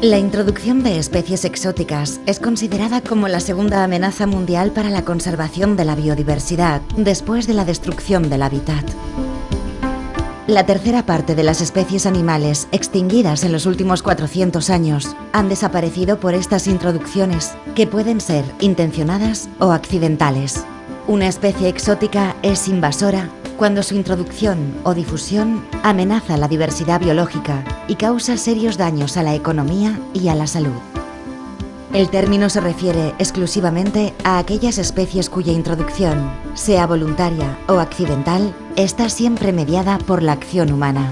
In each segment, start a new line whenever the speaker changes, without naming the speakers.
La introducción de especies exóticas es considerada como la segunda amenaza mundial para la conservación de la biodiversidad, después de la destrucción del hábitat. La tercera parte de las especies animales extinguidas en los últimos 400 años han desaparecido por estas introducciones, que pueden ser intencionadas o accidentales. Una especie exótica es invasora cuando su introducción o difusión amenaza la diversidad biológica y causa serios daños a la economía y a la salud. El término se refiere exclusivamente a aquellas especies cuya introducción, sea voluntaria o accidental, está siempre mediada por la acción humana.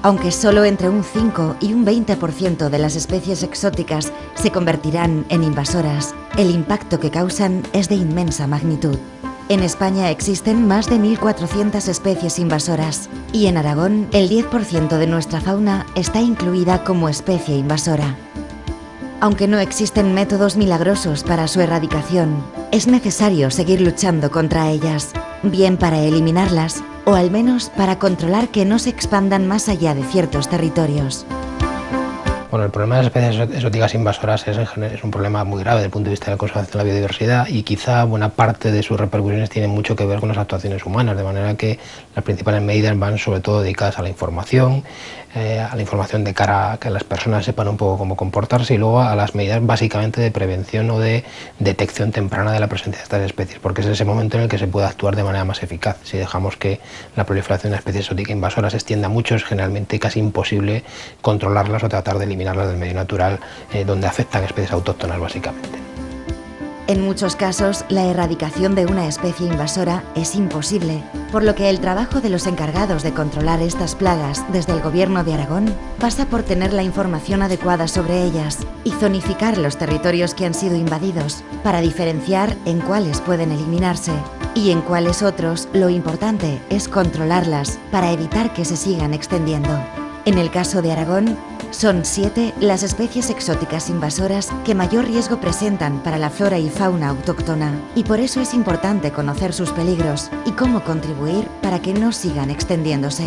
Aunque solo entre un 5 y un 20% de las especies exóticas se convertirán en invasoras, el impacto que causan es de inmensa magnitud. En España existen más de 1.400 especies invasoras y en Aragón el 10% de nuestra fauna está incluida como especie invasora. Aunque no existen métodos milagrosos para su erradicación, es necesario seguir luchando contra ellas, bien para eliminarlas o al menos para controlar que no se expandan más allá de ciertos territorios.
Bueno, el problema de las especies exóticas invasoras es un problema muy grave desde el punto de vista de la conservación de la biodiversidad y quizá buena parte de sus repercusiones tienen mucho que ver con las actuaciones humanas, de manera que las principales medidas van sobre todo dedicadas a la información de cara a que las personas sepan un poco cómo comportarse y luego a las medidas básicamente de prevención o de detección temprana de la presencia de estas especies, porque es ese momento en el que se puede actuar de manera más eficaz. Si dejamos que la proliferación de especies exóticas invasoras se extienda mucho, es generalmente casi imposible controlarlas o tratar de eliminarlas del medio natural donde afectan especies autóctonas básicamente.
En muchos casos, la erradicación de una especie invasora es imposible, por lo que el trabajo de los encargados de controlar estas plagas desde el Gobierno de Aragón pasa por tener la información adecuada sobre ellas y zonificar los territorios que han sido invadidos para diferenciar en cuáles pueden eliminarse y en cuáles otros lo importante es controlarlas para evitar que se sigan extendiendo. En el caso de Aragón, son 7 las especies exóticas invasoras que mayor riesgo presentan para la flora y fauna autóctona y por eso es importante conocer sus peligros y cómo contribuir para que no sigan extendiéndose.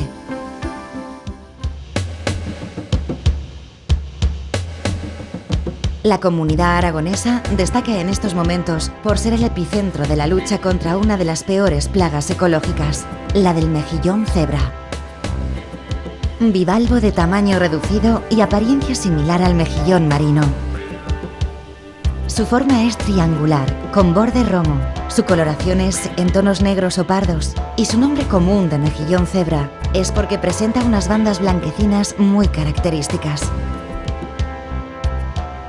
La comunidad aragonesa destaca en estos momentos por ser el epicentro de la lucha contra una de las peores plagas ecológicas, la del mejillón cebra. Bivalvo de tamaño reducido y apariencia similar al mejillón marino. Su forma es triangular, con borde romo. Su coloración es en tonos negros o pardos y su nombre común de mejillón cebra es porque presenta unas bandas blanquecinas muy características.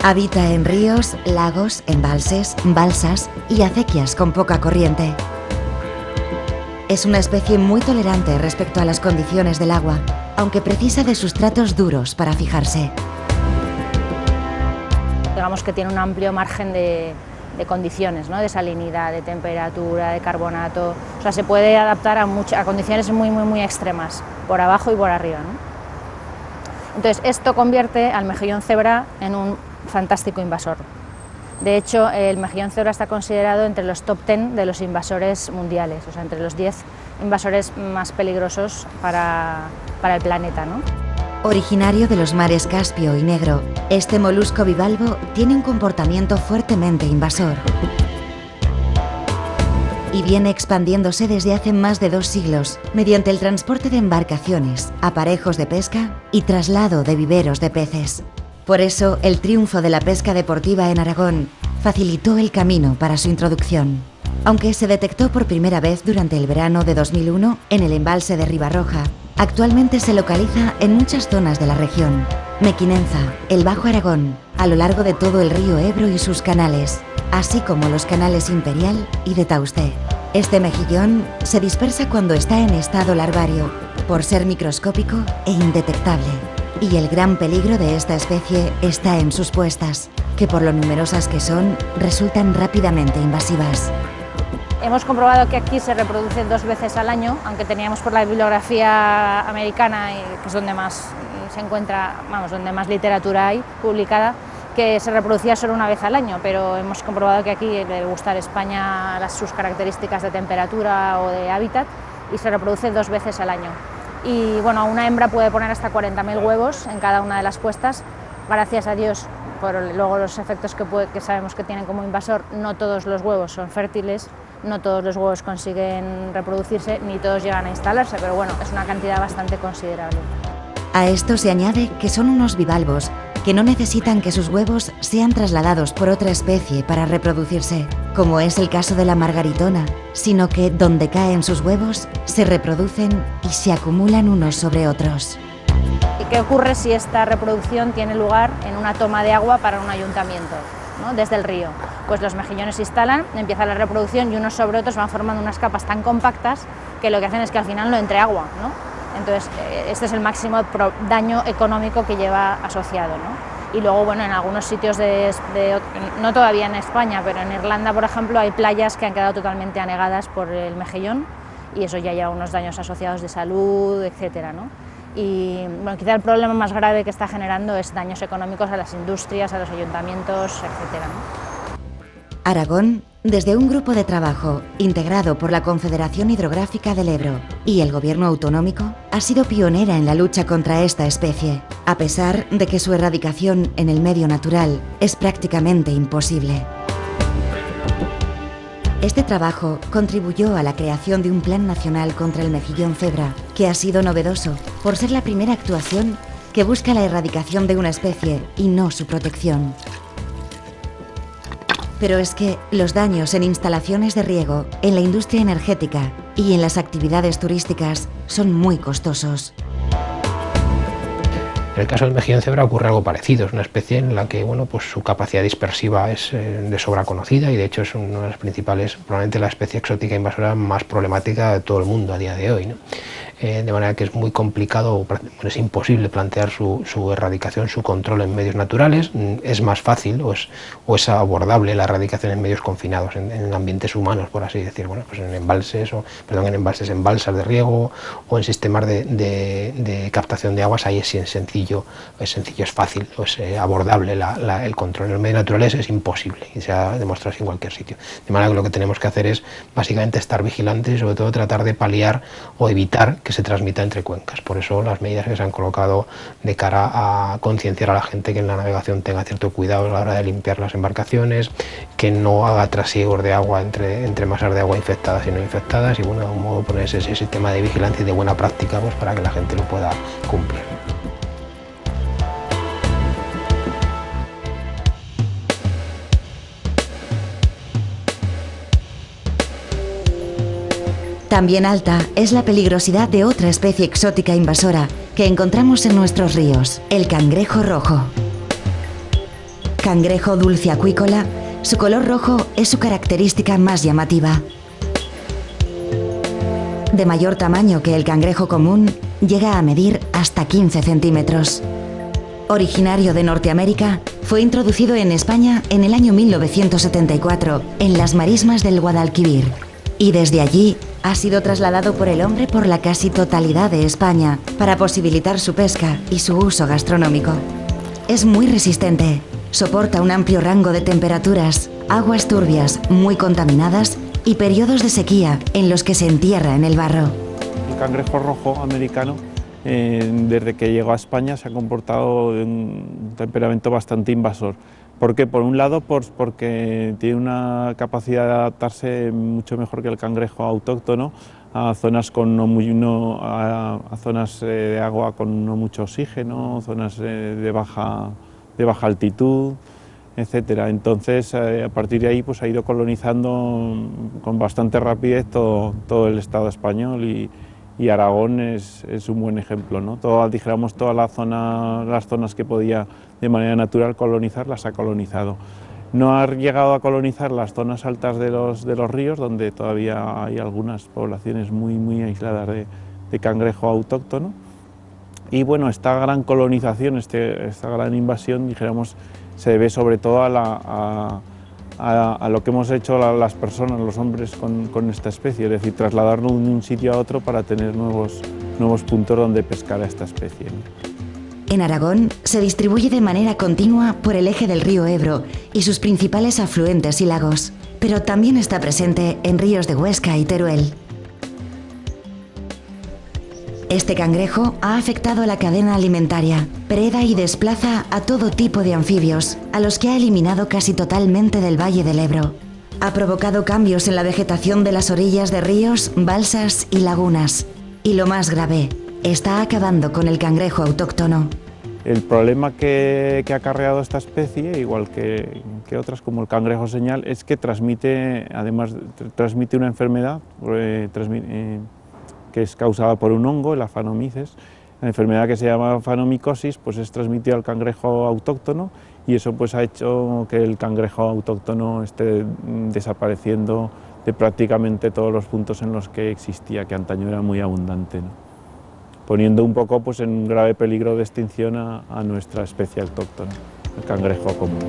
Habita en ríos, lagos, embalses, balsas y acequias con poca corriente. Es una especie muy tolerante respecto a las condiciones del agua, aunque precisa de sustratos duros para fijarse.
Digamos que tiene un amplio margen de condiciones, ¿no? De salinidad, de temperatura, de carbonato. O sea, se puede adaptar a condiciones muy extremas, por abajo y por arriba, ¿no? Entonces, esto convierte al mejillón cebra en un fantástico invasor. De hecho, el mejillón cebra está considerado entre los top 10 de los invasores mundiales, o sea, entre los 10 invasores más peligrosos para el planeta, ¿no?
Originario de los mares Caspio y Negro, este molusco bivalvo tiene un comportamiento fuertemente invasor y viene expandiéndose desde hace más de 2 siglos mediante el transporte de embarcaciones, aparejos de pesca y traslado de viveros de peces. Por eso, el triunfo de la pesca deportiva en Aragón facilitó el camino para su introducción. Aunque se detectó por primera vez durante el verano de 2001 en el embalse de Ribarroja, actualmente se localiza en muchas zonas de la región. Mequinenza, el Bajo Aragón, a lo largo de todo el río Ebro y sus canales, así como los canales Imperial y de Tauste. Este mejillón se dispersa cuando está en estado larvario, por ser microscópico e indetectable. Y el gran peligro de esta especie está en sus puestas, que por lo numerosas que son, resultan rápidamente invasivas.
Hemos comprobado que aquí se reproduce 2 veces al año, aunque teníamos por la bibliografía americana, que es donde más se encuentra, donde más literatura hay publicada, que se reproducía solo 1 vez al año, pero hemos comprobado que aquí le gusta a España sus características de temperatura o de hábitat y se reproduce 2 veces al año. Y bueno, una hembra puede poner hasta 40.000 huevos en cada una de las puestas, gracias a Dios, por luego los efectos que sabemos que tienen como invasor, no todos los huevos son fértiles, no todos los huevos consiguen reproducirse, ni todos llegan a instalarse, pero bueno, es una cantidad bastante considerable.
A esto se añade que son unos bivalvos, que no necesitan que sus huevos sean trasladados por otra especie para reproducirse, como es el caso de la margaritona, sino que donde caen sus huevos, se reproducen y se acumulan unos sobre otros.
¿Y qué ocurre si esta reproducción tiene lugar en una toma de agua para un ayuntamiento, ¿no? Desde el río? Pues los mejillones se instalan, empieza la reproducción y unos sobre otros van formando unas capas tan compactas que lo que hacen es que al final no entre agua, ¿no? Entonces, este es el máximo daño económico que lleva asociado, ¿no? Y luego, bueno, en algunos sitios no todavía en España, pero en Irlanda, por ejemplo, hay playas que han quedado totalmente anegadas por el mejillón y eso ya lleva unos daños asociados de salud, etcétera, ¿no? Y bueno, quizá el problema más grave que está generando es daños económicos a las industrias, a los ayuntamientos, etcétera, ¿no?
Aragón, desde un grupo de trabajo integrado por la Confederación Hidrográfica del Ebro y el Gobierno autonómico, ha sido pionera en la lucha contra esta especie, a pesar de que su erradicación en el medio natural es prácticamente imposible. Este trabajo contribuyó a la creación de un Plan Nacional contra el mejillón cebra, que ha sido novedoso por ser la primera actuación que busca la erradicación de una especie y no su protección. Pero es que los daños en instalaciones de riego, en la industria energética y en las actividades turísticas son muy costosos.
En el caso del mejillón cebra ocurre algo parecido, es una especie en la que bueno, pues su capacidad dispersiva es de sobra conocida y de hecho es una de las principales, probablemente la especie exótica invasora más problemática de todo el mundo a día de hoy, ¿no? De manera que es muy complicado, es imposible plantear su erradicación, su control en medios naturales. Es más fácil o es abordable la erradicación en medios confinados, en ambientes humanos, por así decir, bueno, pues en embalses, en balsas de riego o en sistemas de captación de aguas. Ahí sí es sencillo, es fácil, es abordable el control. En los medios naturales es imposible y se ha demostrado así en cualquier sitio. De manera que lo que tenemos que hacer es básicamente estar vigilantes y sobre todo tratar de paliar o evitar que se transmita entre cuencas. Por eso las medidas que se han colocado de cara a concienciar a la gente que en la navegación tenga cierto cuidado a la hora de limpiar las embarcaciones, que no haga trasiegos de agua entre masas de agua infectadas y no infectadas y bueno, de algún modo ponerse ese sistema de vigilancia y de buena práctica pues, para que la gente lo pueda cumplir.
También alta es la peligrosidad de otra especie exótica invasora que encontramos en nuestros ríos, el cangrejo rojo. Cangrejo dulceacuícola, su color rojo es su característica más llamativa. De mayor tamaño que el cangrejo común, llega a medir hasta 15 centímetros. Originario de Norteamérica, fue introducido en España en el año 1974 en las marismas del Guadalquivir y desde allí ha sido trasladado por el hombre por la casi totalidad de España para posibilitar su pesca y su uso gastronómico. Es muy resistente, soporta un amplio rango de temperaturas, aguas turbias muy contaminadas y periodos de sequía en los que se entierra en el barro.
El cangrejo rojo americano, desde que llegó a España, se ha comportado de un temperamento bastante invasor. ¿Por qué? Por un lado, porque tiene una capacidad de adaptarse mucho mejor que el cangrejo autóctono a zonas a zonas de agua con no mucho oxígeno, zonas de baja altitud, etcétera. Entonces, a partir de ahí, pues ha ido colonizando con bastante rapidez todo el Estado español y Aragón es un buen ejemplo, ¿no? Dijéramos, todas las zonas que podía de manera natural colonizar, las ha colonizado. No ha llegado a colonizar las zonas altas de los ríos, donde todavía hay algunas poblaciones muy aisladas de cangrejo autóctono. Y bueno, esta gran colonización, esta gran invasión, dijéramos, se debe sobre todo a lo que hemos hecho las personas, los hombres, con esta especie, es decir, trasladarnos de un sitio a otro para tener nuevos puntos donde pescar a esta especie, ¿no?
En Aragón se distribuye de manera continua por el eje del río Ebro y sus principales afluentes y lagos, pero también está presente en ríos de Huesca y Teruel. Este cangrejo ha afectado a la cadena alimentaria, Preda y desplaza a todo tipo de anfibios, a los que ha eliminado casi totalmente del Valle del Ebro. Ha provocado cambios en la vegetación de las orillas de ríos, balsas y lagunas. Y lo más grave, está acabando con el cangrejo autóctono.
El problema que ha acarreado esta especie, igual que otras como el cangrejo señal, es que transmite una enfermedad que es causada por un hongo, el Aphanomyces. La enfermedad que se llama aphanomicosis pues es transmitida al cangrejo autóctono y eso pues ha hecho que el cangrejo autóctono esté desapareciendo de prácticamente todos los puntos en los que existía, que antaño era muy abundante, ¿no? Poniendo un poco pues, en grave peligro de extinción a nuestra especie autóctona, el cangrejo común.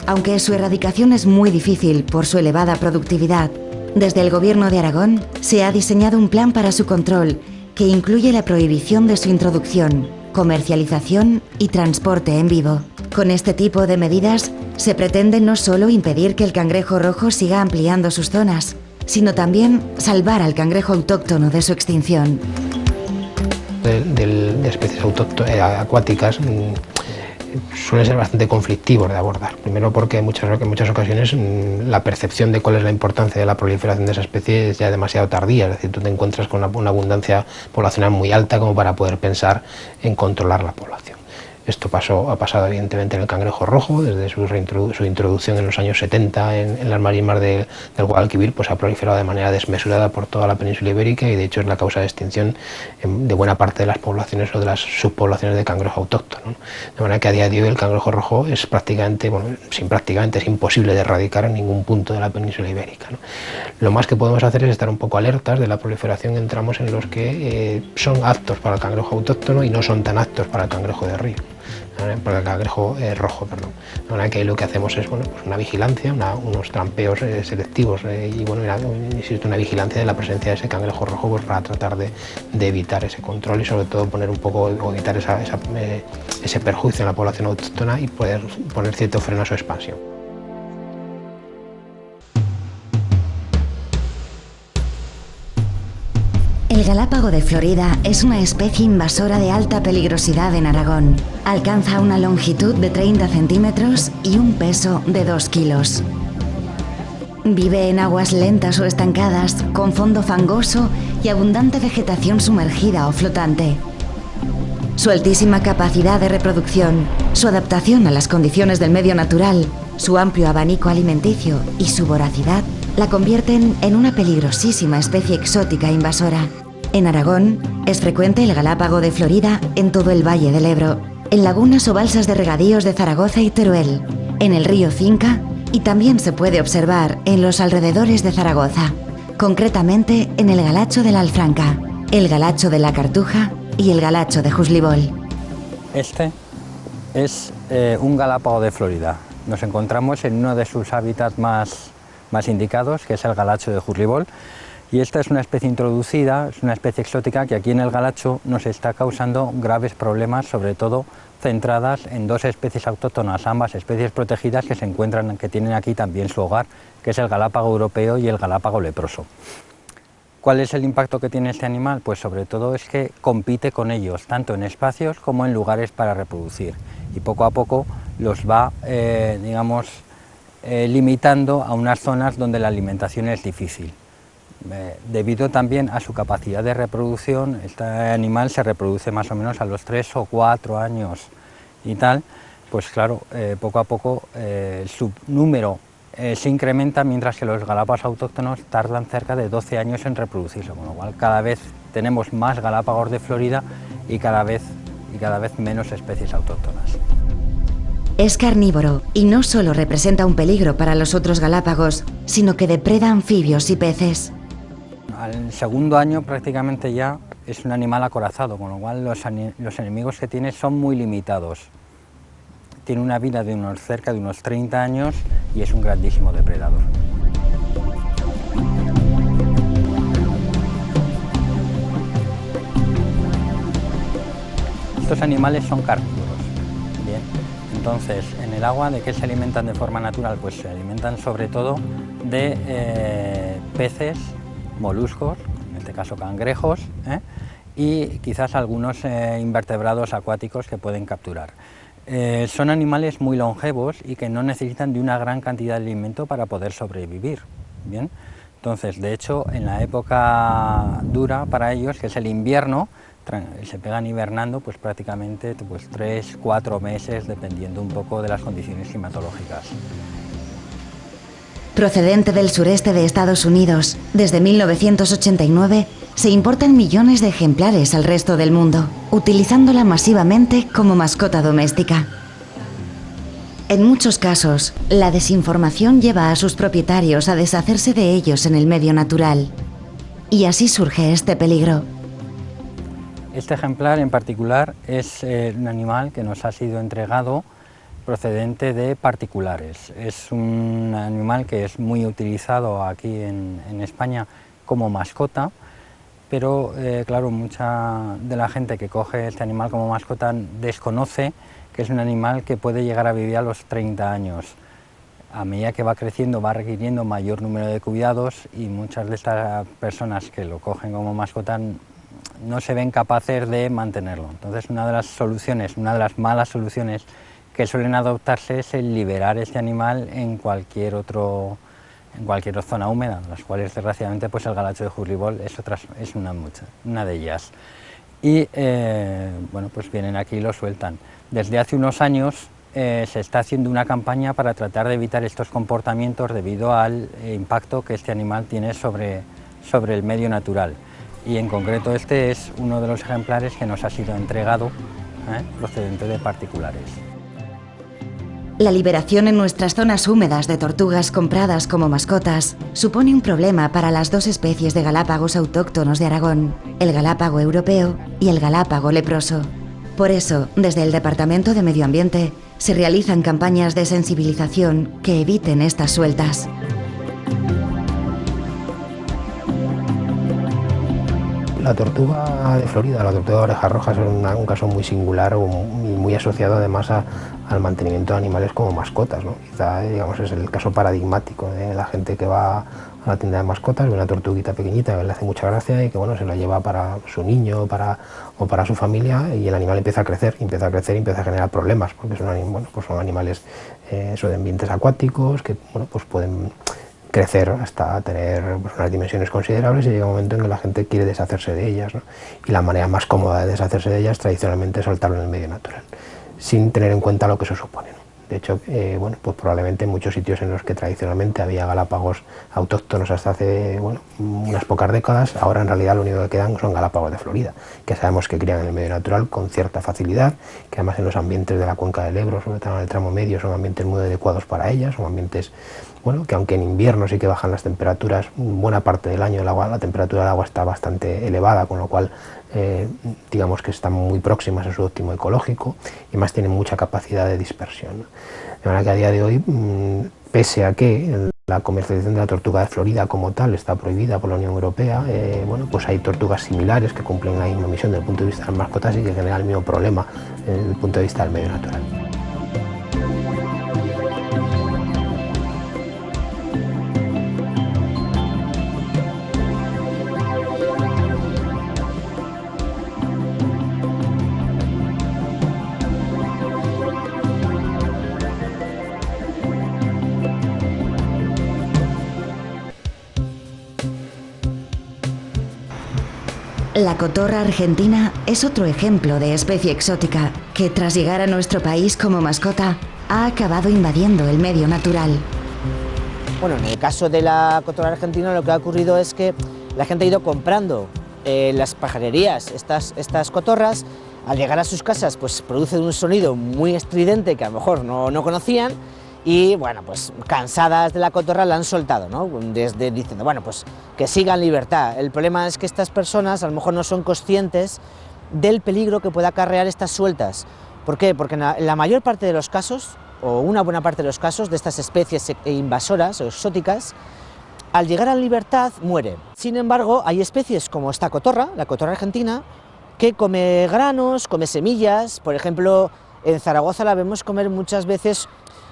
Aunque su erradicación es muy difícil por su elevada productividad, desde el Gobierno de Aragón se ha diseñado un plan para su control que incluye la prohibición de su introducción, comercialización y transporte en vivo. Con este tipo de medidas se pretende no solo impedir que el cangrejo rojo siga ampliando sus zonas, sino también salvar al cangrejo autóctono de su extinción.
De especies acuáticas suelen ser bastante conflictivos de abordar. Primero porque en muchas ocasiones la percepción de cuál es la importancia de la proliferación de esa especie es ya demasiado tardía, es decir, tú te encuentras con una abundancia poblacional muy alta como para poder pensar en controlar la población. Esto ha pasado evidentemente en el cangrejo rojo, desde su introducción en los años 70 en las marismas del Guadalquivir, pues ha proliferado de manera desmesurada por toda la península ibérica y de hecho es la causa de extinción de buena parte de las poblaciones o de las subpoblaciones de cangrejo autóctono, ¿no? De manera que a día de hoy el cangrejo rojo es es imposible de erradicar en ningún punto de la península ibérica, ¿no? Lo más que podemos hacer es estar un poco alertas de la proliferación en tramos en los que son aptos para el cangrejo autóctono y no son tan aptos para el cangrejo de río. Para el cangrejo rojo, perdón. La verdad que lo que hacemos es pues una vigilancia, unos trampeos selectivos y insisto, una vigilancia de la presencia de ese cangrejo rojo pues, para tratar de evitar ese control y sobre todo poner un poco o evitar ese perjuicio en la población autóctona y poder poner cierto freno a su expansión.
El galápago de Florida es una especie invasora de alta peligrosidad en Aragón. Alcanza una longitud de 30 centímetros y un peso de 2 kilos. Vive en aguas lentas o estancadas, con fondo fangoso y abundante vegetación sumergida o flotante. Su altísima capacidad de reproducción, su adaptación a las condiciones del medio natural, su amplio abanico alimenticio y su voracidad la convierten en una peligrosísima especie exótica invasora. En Aragón es frecuente el galápago de Florida en todo el Valle del Ebro, en lagunas o balsas de regadíos de Zaragoza y Teruel, en el río Cinca y también se puede observar en los alrededores de Zaragoza, concretamente en el Galacho de la Alfranca, el Galacho de la Cartuja y el Galacho de Juslibol.
Este es un galápago de Florida. Nos encontramos en uno de sus hábitats más indicados, que es el Galacho de Juslibol, y esta es una especie introducida, es una especie exótica que aquí en el Galacho nos está causando graves problemas, sobre todo centradas en dos especies autóctonas, ambas especies protegidas que tienen aquí también su hogar, que es el galápago europeo y el galápago leproso. ¿Cuál es el impacto que tiene este animal? Pues sobre todo es que compite con ellos, tanto en espacios como en lugares para reproducir, y poco a poco los va, limitando a unas zonas donde la alimentación es difícil. Debido también a su capacidad de reproducción, este animal se reproduce más o menos a los 3 o 4 años y tal, pues claro, poco a poco su número se incrementa, mientras que los galápagos autóctonos tardan cerca de 12 años en reproducirse, con lo cual cada vez tenemos más galápagos de Florida y cada vez menos especies autóctonas.
Es carnívoro y no solo representa un peligro para los otros galápagos, sino que depreda anfibios y peces.
Al segundo año prácticamente ya es un animal acorazado, con lo cual los enemigos que tiene son muy limitados. Tiene una vida de cerca de unos 30 años y es un grandísimo depredador. Estos animales son carnívoros. Bien. Entonces, en el agua, ¿de qué se alimentan de forma natural? Pues se alimentan sobre todo de peces, moluscos, en este caso cangrejos, y quizás algunos invertebrados acuáticos que pueden capturar. Son animales muy longevos y que no necesitan de una gran cantidad de alimento para poder sobrevivir. ¿Bien? Entonces, de hecho, en la época dura para ellos, que es el invierno, se pegan hibernando pues prácticamente 3-4 meses, dependiendo un poco de las condiciones climatológicas.
Procedente del sureste de Estados Unidos, desde 1989 se importan millones de ejemplares al resto del mundo, utilizándola masivamente como mascota doméstica. En muchos casos, la desinformación lleva a sus propietarios a deshacerse de ellos en el medio natural. Y así surge este peligro.
Este ejemplar en particular es un animal que nos ha sido entregado procedente de particulares. Es un animal que es muy utilizado aquí en España como mascota, pero claro, mucha de la gente que coge este animal como mascota desconoce que es un animal que puede llegar a vivir a los 30 años. A medida que va creciendo va requiriendo mayor número de cuidados y muchas de estas personas que lo cogen como mascota no se ven capaces de mantenerlo. Entonces una de las soluciones, una de las malas soluciones que suelen adoptarse es el liberar este animal en cualquier zona húmeda, las cuales desgraciadamente pues el galacho de Hurley-Ball es una de ellas. Y bueno, pues vienen aquí y lo sueltan. Desde hace unos años se está haciendo una campaña para tratar de evitar estos comportamientos debido al impacto que este animal tiene sobre el medio natural. Y en concreto este es uno de los ejemplares que nos ha sido entregado procedente de particulares.
La liberación en nuestras zonas húmedas de tortugas compradas como mascotas supone un problema para las dos especies de galápagos autóctonos de Aragón, el galápago europeo y el galápago leproso. Por eso, desde el Departamento de Medio Ambiente, se realizan campañas de sensibilización que eviten estas sueltas.
La tortuga de Florida, la tortuga de orejas rojas, es un caso muy singular y muy asociado además al mantenimiento de animales como mascotas, ¿no? Quizá, digamos, es el caso paradigmático de la gente que va a la tienda de mascotas, ve una tortuguita pequeñita que le hace mucha gracia y que bueno, se la lleva para su niño o para su familia, y el animal empieza a crecer y empieza a generar problemas, porque son animales de ambientes acuáticos que bueno, pues pueden crecer hasta tener pues, unas dimensiones considerables, y llega un momento en que la gente quiere deshacerse de ellas, ¿no? Y la manera más cómoda de deshacerse de ellas tradicionalmente es soltarlo en el medio natural, sin tener en cuenta lo que eso supone, ¿no? De hecho, bueno, pues probablemente en muchos sitios en los que tradicionalmente había galápagos autóctonos hasta hace unas pocas décadas, ahora en realidad lo único que quedan son galápagos de Florida, que sabemos que crían en el medio natural con cierta facilidad, que además en los ambientes de la cuenca del Ebro, sobre todo en el tramo medio, son ambientes muy adecuados para ellas, son ambientes bueno, que aunque en invierno sí que bajan las temperaturas, buena parte del año la temperatura del agua está bastante elevada, con lo cual digamos que están muy próximas a su óptimo ecológico, y más tienen mucha capacidad de dispersión, ¿no? De manera que a día de hoy, pese a que la comercialización de la tortuga de Florida como tal está prohibida por la Unión Europea, bueno, pues hay tortugas similares que cumplen la misma misión desde el punto de vista de las mascotas y que generan el mismo problema desde el punto de vista del medio natural.
La cotorra argentina es otro ejemplo de especie exótica que, tras llegar a nuestro país como mascota, ha acabado invadiendo el medio natural.
Bueno, en el caso de la cotorra argentina lo que ha ocurrido es que la gente ha ido comprando las pajarerías estas cotorras. Al llegar a sus casas pues producen un sonido muy estridente que a lo mejor no conocían, y bueno, pues cansadas de la cotorra la han soltado, ¿no? Diciendo, bueno, pues que siga en libertad. El problema es que estas personas a lo mejor no son conscientes del peligro que puede acarrear estas sueltas. ¿Por qué? Porque en la mayor parte de los casos, o una buena parte de los casos, de estas especies invasoras o exóticas, al llegar a la libertad muere. Sin embargo, hay especies como esta cotorra, la cotorra argentina, que come granos, come semillas. Por ejemplo, en Zaragoza la vemos comer muchas veces,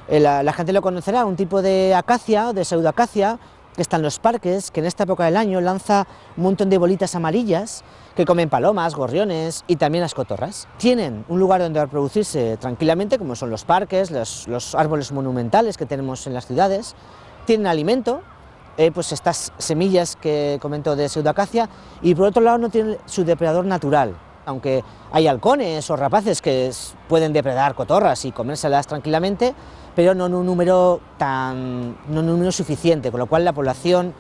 la gente lo conocerá, un tipo de acacia, de pseudoacacia, que está en los parques, que en esta época del año lanza un montón de bolitas amarillas que comen palomas, gorriones y también las cotorras. Tienen un lugar donde reproducirse tranquilamente, como son los parques, los árboles monumentales que tenemos en las ciudades. Tienen alimento, pues estas semillas que comento de pseudoacacia, y por otro lado no tienen su depredador natural, aunque hay halcones o rapaces que pueden depredar cotorras y comérselas tranquilamente, pero no en un número suficiente, con lo cual la población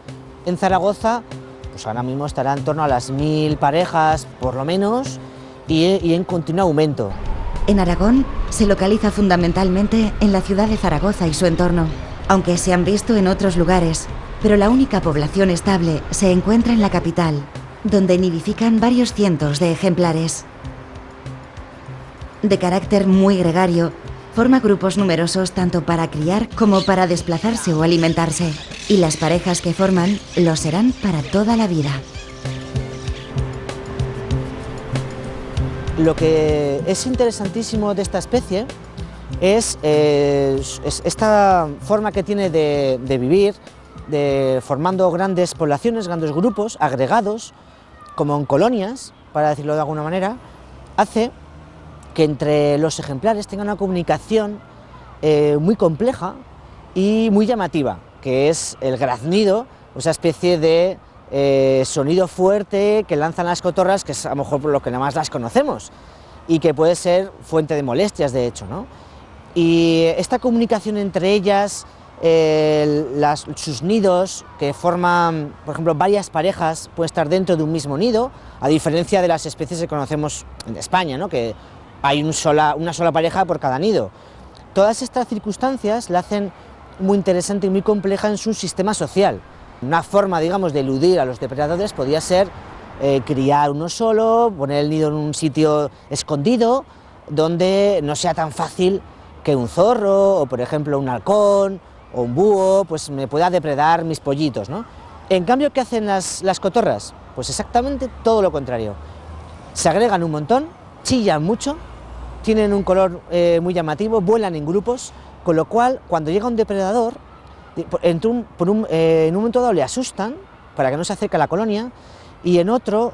en Zaragoza pues ahora mismo estará en torno a las 1000 parejas por lo menos y en continuo aumento.
En Aragón se localiza fundamentalmente en la ciudad de Zaragoza y su entorno, aunque se han visto en otros lugares, pero la única población estable se encuentra en la capital, donde nidifican varios cientos de ejemplares. De carácter muy gregario, forma grupos numerosos tanto para criar como para desplazarse o alimentarse, y las parejas que forman lo serán para toda la vida.
Lo que es interesantísimo de esta especie es esta forma que tiene de vivir, formando grandes poblaciones, grandes grupos agregados, como en colonias, para decirlo de alguna manera, hace que entre los ejemplares tenga una comunicación muy compleja y muy llamativa, que es el graznido, esa especie de sonido fuerte que lanzan las cotorras, que es a lo mejor por lo que nada más las conocemos, y que puede ser fuente de molestias, de hecho, ¿no? Y esta comunicación entre ellas, sus nidos, que forman, por ejemplo, varias parejas, pueden estar dentro de un mismo nido, a diferencia de las especies que conocemos en España, ¿no? Que hay una sola pareja por cada nido. Todas estas circunstancias la hacen muy interesante y muy compleja en su sistema social. Una forma, digamos, de eludir a los depredadores podría ser criar uno solo, poner el nido en un sitio escondido, donde no sea tan fácil que un zorro, o por ejemplo un halcón, o un búho, pues me pueda depredar mis pollitos, ¿no? En cambio, ¿qué hacen las cotorras? Pues exactamente todo lo contrario. Se agregan un montón, chillan mucho, tienen un color muy llamativo, vuelan en grupos, con lo cual cuando llega un depredador, en un momento dado le asustan para que no se acerque a la colonia, y en otro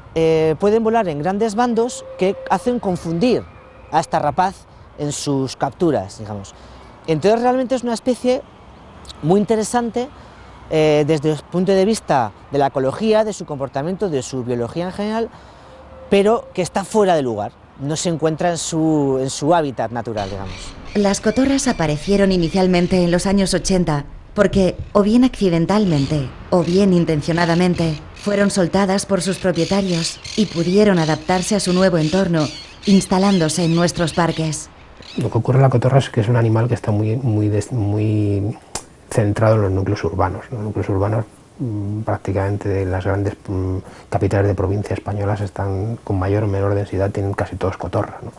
pueden volar en grandes bandos que hacen confundir a esta rapaz en sus capturas, digamos. Entonces realmente es una especie muy interesante desde el punto de vista de la ecología, de su comportamiento, de su biología en general, pero que está fuera de lugar, no se encuentra en su hábitat natural, digamos.
Las cotorras aparecieron inicialmente en los años 80 porque, o bien accidentalmente, o bien intencionadamente, fueron soltadas por sus propietarios y pudieron adaptarse a su nuevo entorno, instalándose en nuestros parques.
Lo que ocurre en la cotorra es que es un animal que está muy centrado en los núcleos urbanos. Los núcleos urbanos prácticamente de las grandes capitales de provincia españolas están con mayor o menor densidad, tienen casi todos cotorras, ¿no?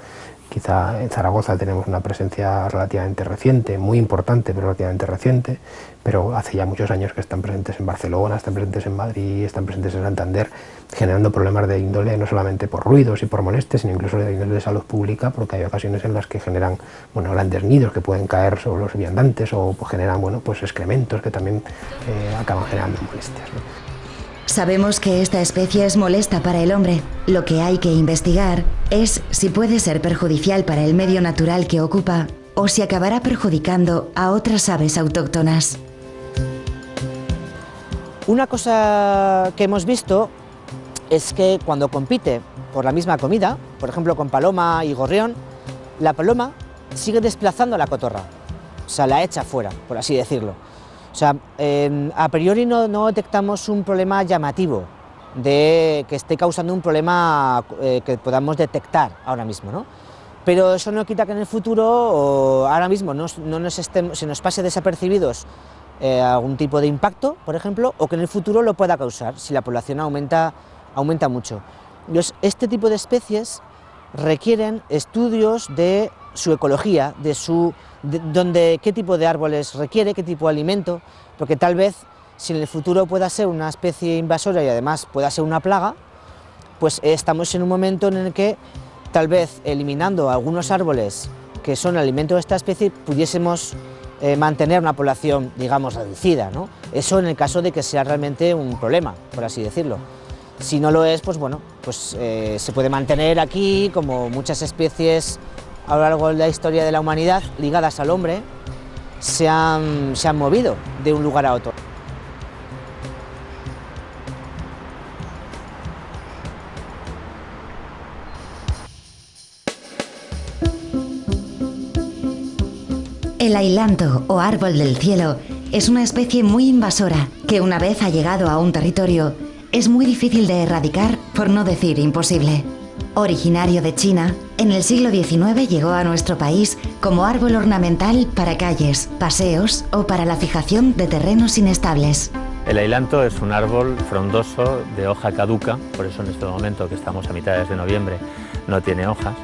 Quizá en Zaragoza tenemos una presencia relativamente reciente, muy importante, pero relativamente reciente, pero hace ya muchos años que están presentes en Barcelona, están presentes en Madrid, están presentes en Santander, generando problemas de índole no solamente por ruidos y por molestias, sino incluso de índole de salud pública, porque hay ocasiones en las que generan grandes nidos que pueden caer sobre los viandantes o generan excrementos que también acaban generando molestias, ¿no?
Sabemos que esta especie es molesta para el hombre. Lo que hay que investigar es si puede ser perjudicial para el medio natural que ocupa o si acabará perjudicando a otras aves autóctonas.
Una cosa que hemos visto es que cuando compite por la misma comida, por ejemplo con paloma y gorrión, la paloma sigue desplazando a la cotorra, o sea, la echa fuera, por así decirlo. O sea, a priori no detectamos un problema llamativo, que esté causando un problema que podamos detectar ahora mismo, ¿no? Pero eso no quita que en el futuro, o ahora mismo, se nos pase desapercibidos algún tipo de impacto, por ejemplo, o que en el futuro lo pueda causar si la población aumenta mucho. Entonces, este tipo de especies requieren estudios de su ecología, qué tipo de árboles requiere, qué tipo de alimento, porque tal vez si en el futuro pueda ser una especie invasora y además pueda ser una plaga, pues estamos en un momento en el que tal vez eliminando algunos árboles que son alimento de esta especie pudiésemos mantener una población, digamos, reducida, ¿no? Eso en el caso de que sea realmente un problema, por así decirlo. Si no lo es, pues bueno, pues se puede mantener aquí, como muchas especies a lo largo de la historia de la humanidad ligadas al hombre se han movido de un lugar a otro.
El ailanto o árbol del cielo es una especie muy invasora que una vez ha llegado a un territorio es muy difícil de erradicar, por no decir imposible. Originario de China, en el siglo XIX llegó a nuestro país como árbol ornamental para calles, paseos o para la fijación de terrenos inestables.
El ailanto es un árbol frondoso de hoja caduca, por eso en este momento que estamos a mitades de noviembre no tiene hojas.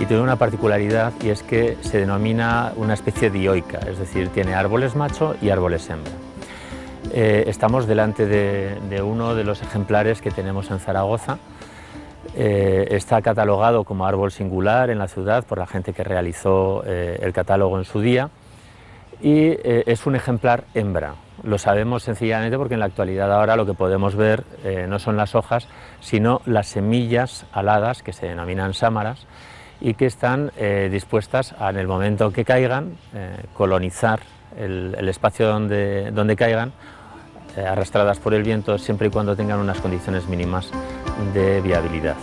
Y tiene una particularidad y es que se denomina una especie dioica, es decir, tiene árboles macho y árboles hembra. Estamos delante de uno de los ejemplares que tenemos en Zaragoza. Está catalogado como árbol singular en la ciudad por la gente que realizó el catálogo en su día y es un ejemplar hembra. Lo sabemos sencillamente porque en la actualidad ahora lo que podemos ver no son las hojas, sino las semillas aladas que se denominan sámaras y que están dispuestas a, en el momento que caigan, colonizar el espacio donde caigan, arrastradas por el viento, siempre y cuando tengan unas condiciones mínimas de viabilidad.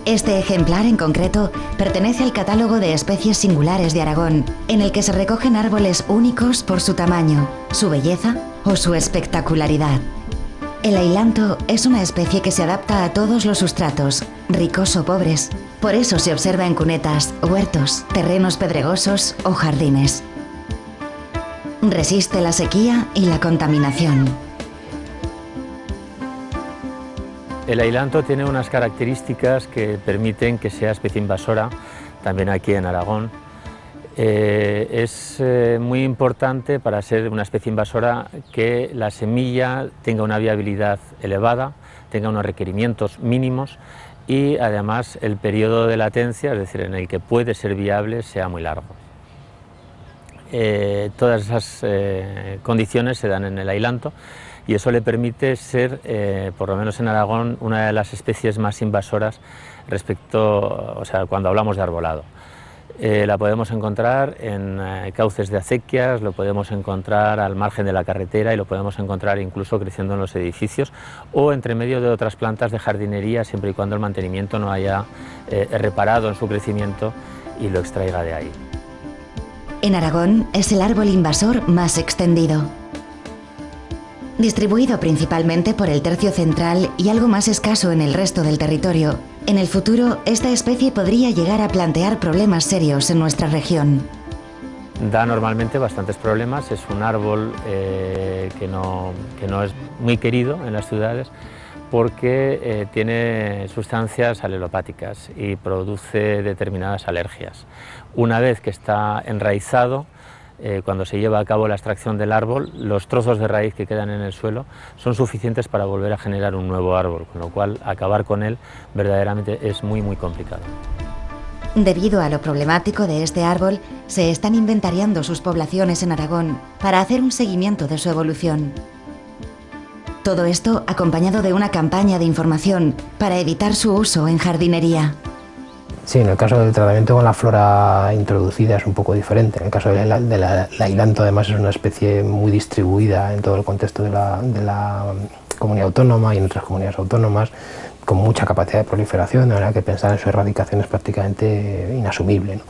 Este ejemplar en concreto pertenece al catálogo de especies singulares de Aragón, en el que se recogen árboles únicos por su tamaño, su belleza o su espectacularidad. El ailanto es una especie que se adapta a todos los sustratos, ricos o pobres. Por eso se observa en cunetas, huertos, terrenos pedregosos o jardines. Resiste la sequía y la contaminación.
El ailanto tiene unas características que permiten que sea especie invasora, también aquí en Aragón. Es muy importante para ser una especie invasora que la semilla tenga una viabilidad elevada, tenga unos requerimientos mínimos y además el periodo de latencia, es decir, en el que puede ser viable, sea muy largo. Todas esas condiciones se dan en el ailanto y eso le permite ser, por lo menos en Aragón, una de las especies más invasoras respecto, o sea, cuando hablamos de arbolado. La podemos encontrar en cauces de acequias, lo podemos encontrar al margen de la carretera y lo podemos encontrar incluso creciendo en los edificios o entre medio de otras plantas de jardinería, siempre y cuando el mantenimiento no haya reparado en su crecimiento y lo extraiga de ahí.
En Aragón es el árbol invasor más extendido. Distribuido principalmente por el tercio central y algo más escaso en el resto del territorio, en el futuro esta especie podría llegar a plantear problemas serios en nuestra región.
Da normalmente bastantes problemas, es un árbol que no es muy querido en las ciudades porque tiene sustancias alelopáticas y produce determinadas alergias. Una vez que está enraizado, cuando se lleva a cabo la extracción del árbol, los trozos de raíz que quedan en el suelo son suficientes para volver a generar un nuevo árbol, con lo cual acabar con él verdaderamente es muy complicado.
Debido a lo problemático de este árbol, se están inventariando sus poblaciones en Aragón para hacer un seguimiento de su evolución. Todo esto acompañado de una campaña de información para evitar su uso en jardinería.
Sí, en el caso del tratamiento con la flora introducida es un poco diferente. En el caso del ailanto, además, es una especie muy distribuida en todo el contexto de la comunidad autónoma y en otras comunidades autónomas, con mucha capacidad de proliferación, de manera que pensar en su erradicación es prácticamente inasumible, ¿no?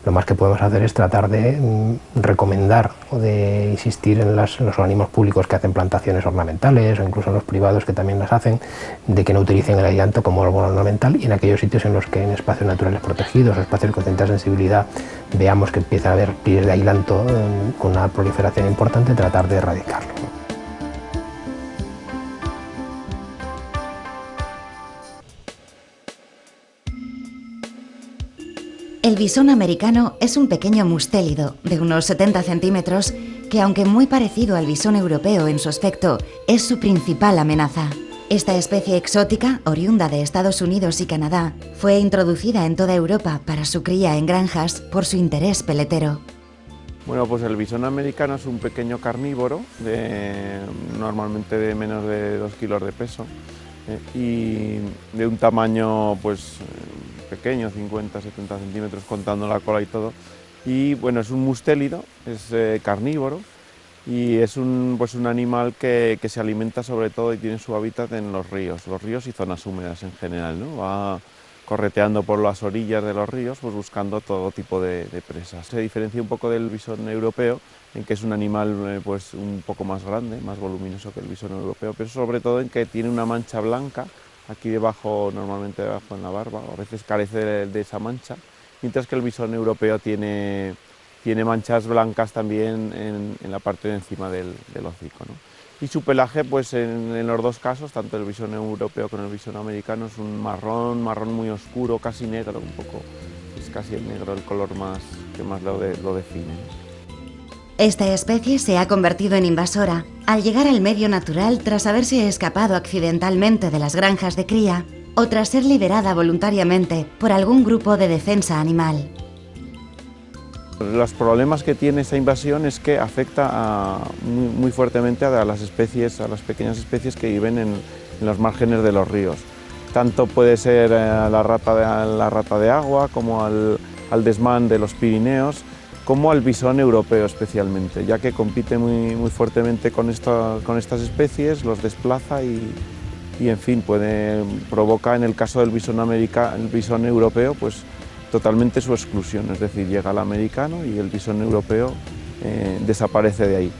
Lo más que podemos hacer es tratar de recomendar o de insistir en los organismos públicos que hacen plantaciones ornamentales o incluso en los privados que también las hacen, de que no utilicen el ailanto como árbol ornamental y en aquellos sitios en los que en espacios naturales protegidos o espacios con cierta sensibilidad veamos que empieza a haber pies de ailanto con una proliferación importante, tratar de erradicarlo, ¿no?
El bisón americano es un pequeño mustélido de unos 70 centímetros que, aunque muy parecido al bisón europeo en su aspecto, es su principal amenaza. Esta especie exótica, oriunda de Estados Unidos y Canadá, fue introducida en toda Europa para su cría en granjas por su interés peletero.
Bueno, pues el bisón americano es un pequeño carnívoro, normalmente de menos de 2 kilos de peso, y de un tamaño pues pequeño, 50-70 centímetros contando la cola y todo. Y bueno, es un mustélido, es carnívoro y es un animal que se alimenta sobre todo y tiene su hábitat en los ríos y zonas húmedas en general, ¿no? Va correteando por las orillas de los ríos, pues buscando todo tipo de presas. Se diferencia un poco del bisón europeo, en que es un animal pues un poco más grande, más voluminoso que el bisón europeo, pero sobre todo en que tiene una mancha blanca aquí debajo, normalmente debajo en la barba, a veces carece de esa mancha, mientras que el bisón europeo tiene manchas blancas también en la parte de encima del hocico, ¿no? Y su pelaje, pues en los dos casos, tanto el bisón europeo como el bisón americano, es un marrón muy oscuro, casi negro un poco, es casi el negro el color que más lo define.
Esta especie se ha convertido en invasora al llegar al medio natural tras haberse escapado accidentalmente de las granjas de cría o tras ser liberada voluntariamente por algún grupo de defensa animal.
Los problemas que tiene esta invasión es que afecta muy fuertemente a las pequeñas especies que viven en los márgenes de los ríos. Tanto puede ser a la rata de agua, como al desmán de los Pirineos, como al bisón europeo especialmente, ya que compite muy fuertemente con estas especies, los desplaza y en fin, provoca en el caso del el bisón europeo, pues totalmente su exclusión, es decir, llega al americano y el bisón europeo desaparece de ahí.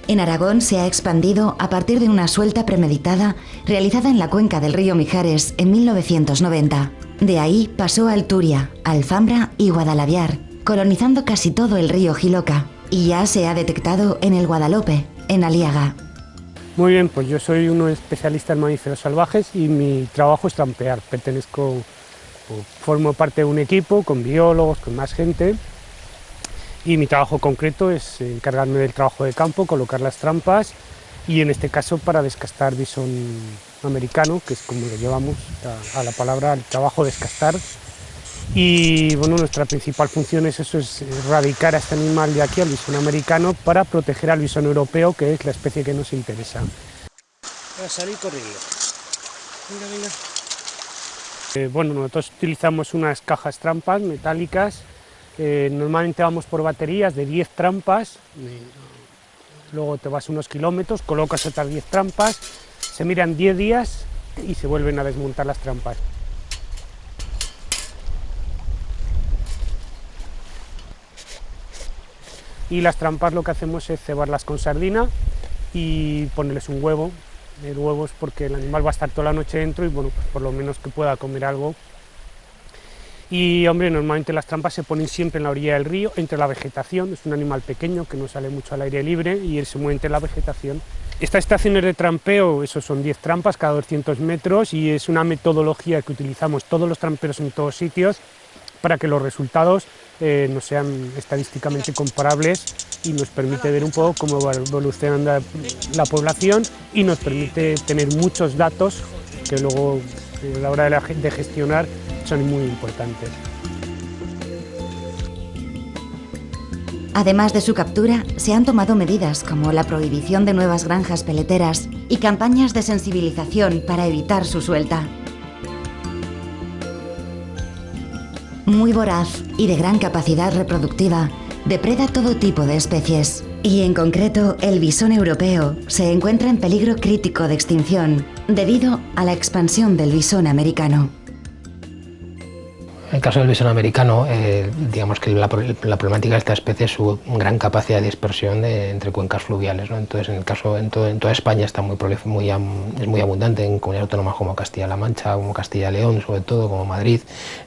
En Aragón se ha expandido a partir de una suelta premeditada realizada en la cuenca del río Mijares en 1990. De ahí pasó a Alturia, Alfambra y Guadalaviar, colonizando casi todo el río Jiloca, y ya se ha detectado en el Guadalope, en Aliaga.
Muy bien, pues yo soy un especialista en mamíferos salvajes y mi trabajo es trampear. Formo parte de un equipo con biólogos, con más gente, y mi trabajo concreto es encargarme del trabajo de campo, colocar las trampas y en este caso para descastar bisón americano, que es como lo llevamos a la palabra, el trabajo de descastar. Y bueno, nuestra principal función es erradicar a este animal de aquí, al bisón americano, para proteger al bisón europeo, que es la especie que nos interesa. Voy a salir corriendo. Venga. Bueno, nosotros utilizamos unas cajas trampas metálicas, normalmente vamos por baterías de 10 trampas, luego te vas unos kilómetros, colocas otras 10 trampas, se miran 10 días y se vuelven a desmontar las trampas. Y las trampas lo que hacemos es cebarlas con sardina y ponerles un huevo. El huevo es porque el animal va a estar toda la noche dentro y bueno, pues por lo menos que pueda comer algo. Y hombre, normalmente las trampas se ponen siempre en la orilla del río, entre la vegetación. Es un animal pequeño que no sale mucho al aire libre y él se mueve entre la vegetación. Estas estaciones de trampeo, eso son 10 trampas cada 200 metros y es una metodología que utilizamos todos los tramperos en todos sitios para que los resultados no sean estadísticamente comparables y nos permite ver un poco cómo va evolucionando la población y nos permite tener muchos datos que luego a la hora de gestionar son muy importantes.
Además de su captura, se han tomado medidas como la prohibición de nuevas granjas peleteras y campañas de sensibilización para evitar su suelta. Muy voraz y de gran capacidad reproductiva, depreda todo tipo de especies. Y en concreto, el bisón europeo se encuentra en peligro crítico de extinción debido a la expansión del bisón americano.
En el caso del bisón americano, digamos que la problemática de esta especie es su gran capacidad de dispersión entre cuencas fluviales, ¿no? Entonces, en toda España está es muy abundante, en comunidades autónomas como Castilla-La Mancha, como Castilla-León, sobre todo, como Madrid.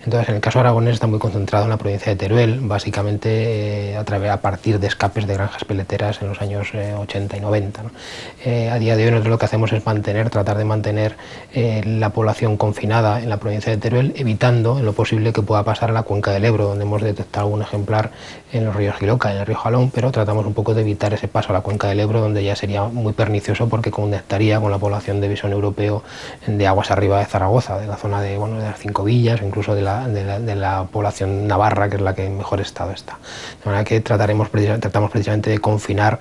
Entonces, en el caso aragonés está muy concentrado en la provincia de Teruel, básicamente a partir de escapes de granjas peleteras en los años 80 y 90, ¿no? A día de hoy nosotros lo que hacemos es tratar de mantener la población confinada en la provincia de Teruel, evitando en lo posible posible que pueda pasar a la cuenca del Ebro, donde hemos detectado algún ejemplar en los ríos Giloca, en el río Jalón, pero tratamos un poco de evitar ese paso a la cuenca del Ebro, donde ya sería muy pernicioso porque conectaría con la población de visón europeo de aguas arriba de Zaragoza, de la zona de, bueno, de las Cinco Villas, o incluso de la población navarra, que es la que en mejor estado está. De manera que tratamos precisamente de confinar,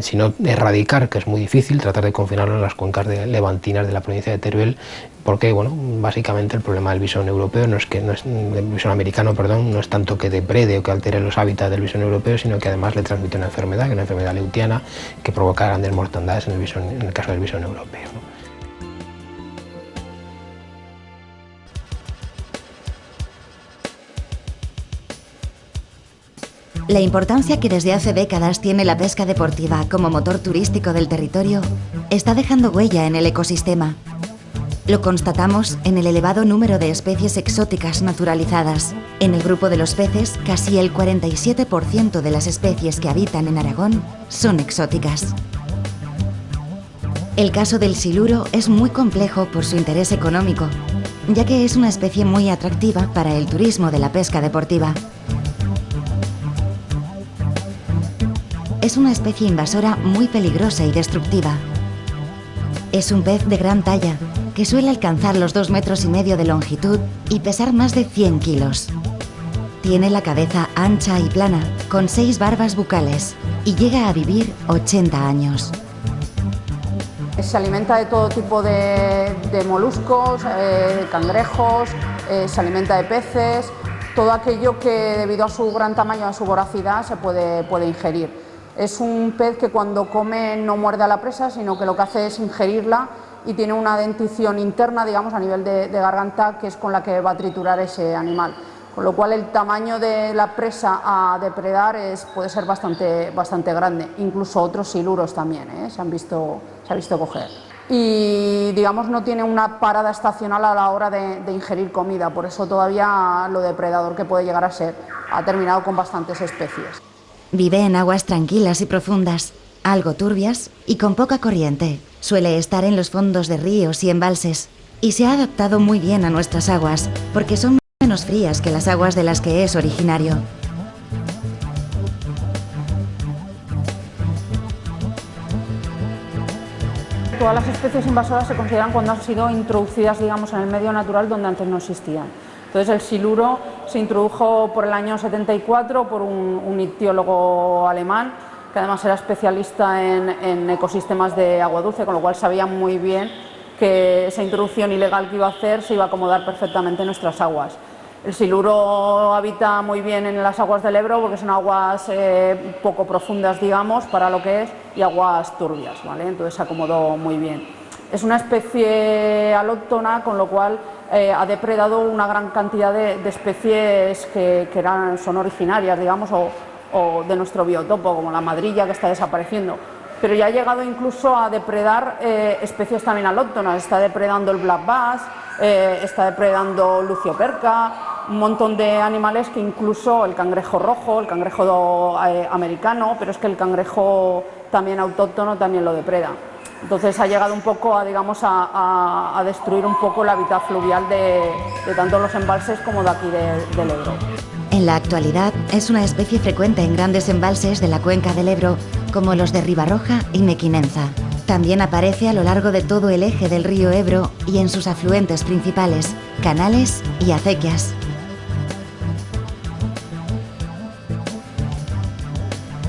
si no erradicar, que es muy difícil, tratar de confinarlo en las cuencas levantinas de la provincia de Teruel, porque bueno, básicamente el problema del visón europeo del visón americano, perdón, no es tanto que deprede o que altere los hábitats del visón europeo, sino que además le transmite una enfermedad, que es una enfermedad leutiana, que provoca grandes mortandades en el caso del visón europeo, ¿no?
La importancia que desde hace décadas tiene la pesca deportiva como motor turístico del territorio está dejando huella en el ecosistema. Lo constatamos en el elevado número de especies exóticas naturalizadas. En el grupo de los peces, casi el 47% de las especies que habitan en Aragón son exóticas. El caso del siluro es muy complejo por su interés económico, ya que es una especie muy atractiva para el turismo de la pesca deportiva. Es una especie invasora muy peligrosa y destructiva. Es un pez de gran talla, que suele alcanzar los 2,5 metros de longitud y pesar más de 100 kilos. Tiene la cabeza ancha y plana, con 6 barbas bucales, y llega a vivir 80 años.
Se alimenta de todo tipo de moluscos, cangrejos, se alimenta de peces, todo aquello que debido a su gran tamaño, a su voracidad, se puede ingerir. Es un pez que cuando come no muerde a la presa, sino que lo que hace es ingerirla y tiene una dentición interna, digamos, a nivel de garganta, que es con la que va a triturar ese animal. Con lo cual el tamaño de la presa a depredar puede ser bastante grande. Incluso otros siluros también se ha visto coger. Y digamos no tiene una parada estacional a la hora de ingerir comida, por eso todavía lo depredador que puede llegar a ser ha terminado con bastantes especies.
Vive en aguas tranquilas y profundas, algo turbias y con poca corriente. Suele estar en los fondos de ríos y embalses y se ha adaptado muy bien a nuestras aguas porque son menos frías que las aguas de las que es originario.
Todas las especies invasoras se consideran cuando han sido introducidas, digamos, en el medio natural donde antes no existían. Entonces el siluro se introdujo por el año 74 por un ictiólogo alemán, que además era especialista en ecosistemas de agua dulce, con lo cual sabía muy bien que esa introducción ilegal que iba a hacer se iba a acomodar perfectamente en nuestras aguas. El siluro habita muy bien en las aguas del Ebro porque son aguas poco profundas, digamos, para lo que es, y aguas turbias, ¿vale? Entonces se acomodó muy bien. Es una especie alóctona, con lo cual ha depredado una gran cantidad de especies que son originarias, digamos, o de nuestro biotopo, como la madrilla, que está desapareciendo. Pero ya ha llegado incluso a depredar especies también alóctonas. Está depredando el black bass, está depredando lucioperca, un montón de animales que incluso el cangrejo rojo, el cangrejo americano, pero es que el cangrejo también autóctono también lo depreda. Entonces ha llegado un poco a destruir un poco el hábitat fluvial de tanto los embalses como de aquí del Ebro.
En la actualidad es una especie frecuente en grandes embalses de la cuenca del Ebro, como los de Ribarroja y Mequinenza. También aparece a lo largo de todo el eje del río Ebro y en sus afluentes principales, canales y acequias.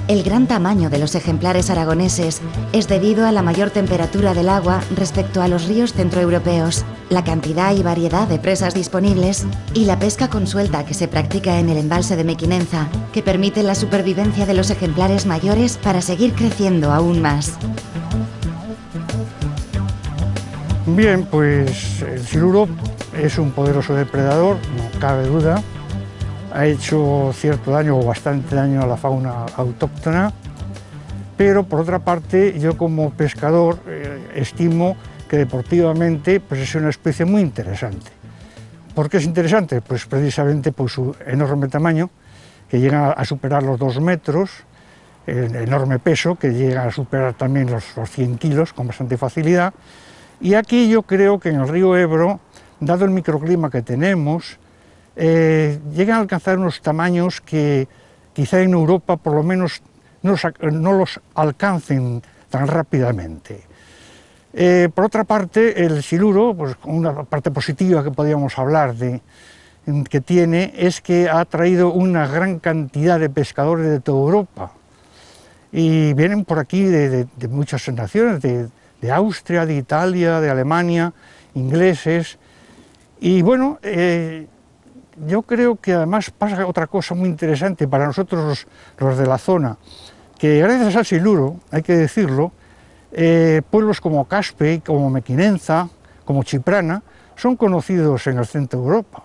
El gran tamaño de los ejemplares aragoneses es debido a la mayor temperatura del agua respecto a los ríos centroeuropeos, la cantidad y variedad de presas disponibles y la pesca con suelta que se practica en el embalse de Mequinenza, que permite la supervivencia de los ejemplares mayores para seguir creciendo aún más.
Bien, pues el siluro es un poderoso depredador, no cabe duda. Ha hecho cierto daño o bastante daño a la fauna autóctona, pero por otra parte yo como pescador estimo que deportivamente pues es una especie muy interesante. ¿Por qué es interesante? Pues precisamente por su enorme tamaño, que llega a superar los 2 metros, el enorme peso, que llega a superar también los 100 kilos con bastante facilidad. Y aquí yo creo que en el río Ebro, dado el microclima que tenemos, llegan a alcanzar unos tamaños que quizá en Europa por lo menos no los alcancen tan rápidamente. Por otra parte, el siluro, pues una parte positiva que podríamos hablar que tiene es que ha traído una gran cantidad de pescadores de toda Europa y vienen por aquí de muchas naciones, de Austria, de Italia, de Alemania, ingleses, y bueno, yo creo que además pasa otra cosa muy interesante para nosotros los de la zona, que gracias al siluro, hay que decirlo, pueblos como Caspe, como Mequinenza, como Chiprana, son conocidos en el centro de Europa,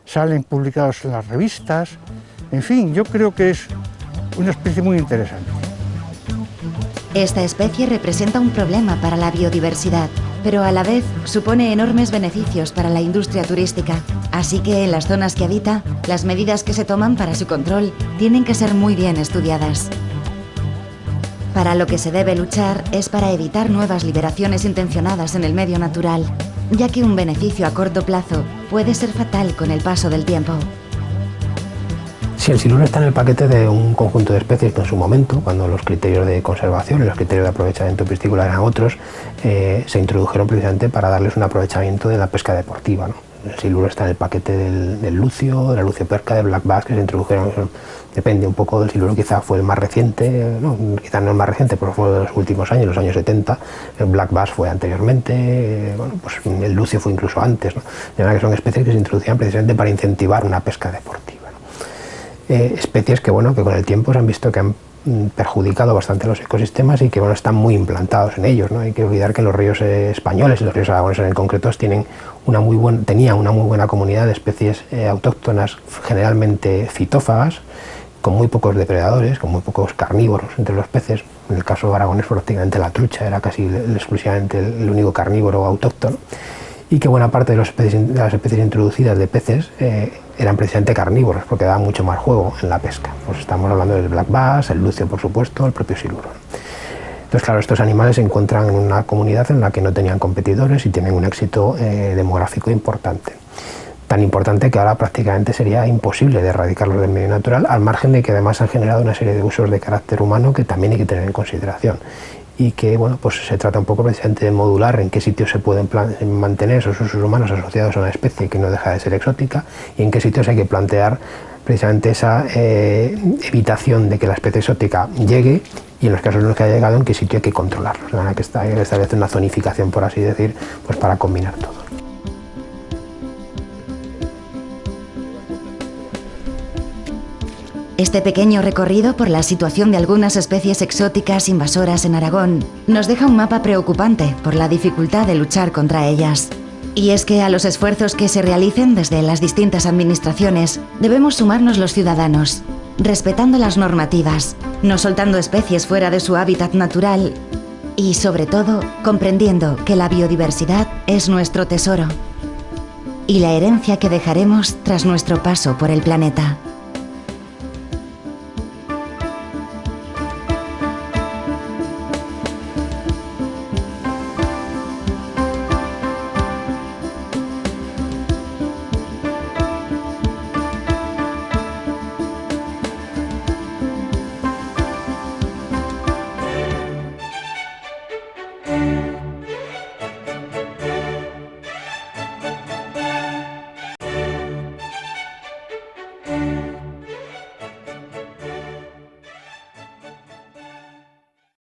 salen publicados en las revistas, en fin, yo creo que es una especie muy interesante.
Esta especie representa un problema para la biodiversidad, pero a la vez supone enormes beneficios para la industria turística. Así que en las zonas que habita, las medidas que se toman para su control tienen que ser muy bien estudiadas. Para lo que se debe luchar es para evitar nuevas liberaciones intencionadas en el medio natural, ya que un beneficio a corto plazo puede ser fatal con el paso del tiempo.
Si el siluro está en el paquete de un conjunto de especies que en su momento, cuando los criterios de conservación y los criterios de aprovechamiento piscícola eran otros, se introdujeron precisamente para darles un aprovechamiento de la pesca deportiva, ¿no? El siluro está en el paquete del lucio, de la lucioperca, del black bass, que se introdujeron, depende un poco del siluro, quizá fue el más reciente, no, quizá no el más reciente, pero fue de los últimos años, los años 70, el black bass fue anteriormente, bueno, pues el lucio fue incluso antes, ¿no? De manera que son especies que se introducían precisamente para incentivar una pesca deportiva. Especies que, bueno, que con el tiempo se han visto que han perjudicado bastante los ecosistemas y que, bueno, están muy implantados en ellos, ¿no? Hay que olvidar que los ríos españoles y los ríos aragoneses en concreto tenían una muy buena comunidad de especies autóctonas, generalmente fitófagas, con muy pocos depredadores, con muy pocos carnívoros entre los peces. En el caso aragonés, prácticamente la trucha era casi exclusivamente el único carnívoro autóctono, y que buena parte de las especies introducidas de peces eran precisamente carnívoros, porque daban mucho más juego en la pesca. Pues estamos hablando del black bass, el lucio, por supuesto, el propio siluro. Entonces, claro, estos animales se encuentran en una comunidad en la que no tenían competidores y tienen un éxito demográfico importante. Tan importante que ahora prácticamente sería imposible de erradicarlos del medio natural, al margen de que además han generado una serie de usos de carácter humano que también hay que tener en consideración. Y que, bueno, pues se trata un poco precisamente de modular en qué sitios se pueden mantener esos usos humanos asociados a una especie que no deja de ser exótica y en qué sitios hay que plantear precisamente esa evitación de que la especie exótica llegue, y en los casos en los que ha llegado, en qué sitio hay que controlarlos, de manera que establece una zonificación, por así decir, pues para combinar todo.
Este pequeño recorrido por la situación de algunas especies exóticas invasoras en Aragón nos deja un mapa preocupante por la dificultad de luchar contra ellas. Y es que a los esfuerzos que se realicen desde las distintas administraciones debemos sumarnos los ciudadanos, respetando las normativas, no soltando especies fuera de su hábitat natural y, sobre todo, comprendiendo que la biodiversidad es nuestro tesoro y la herencia que dejaremos tras nuestro paso por el planeta.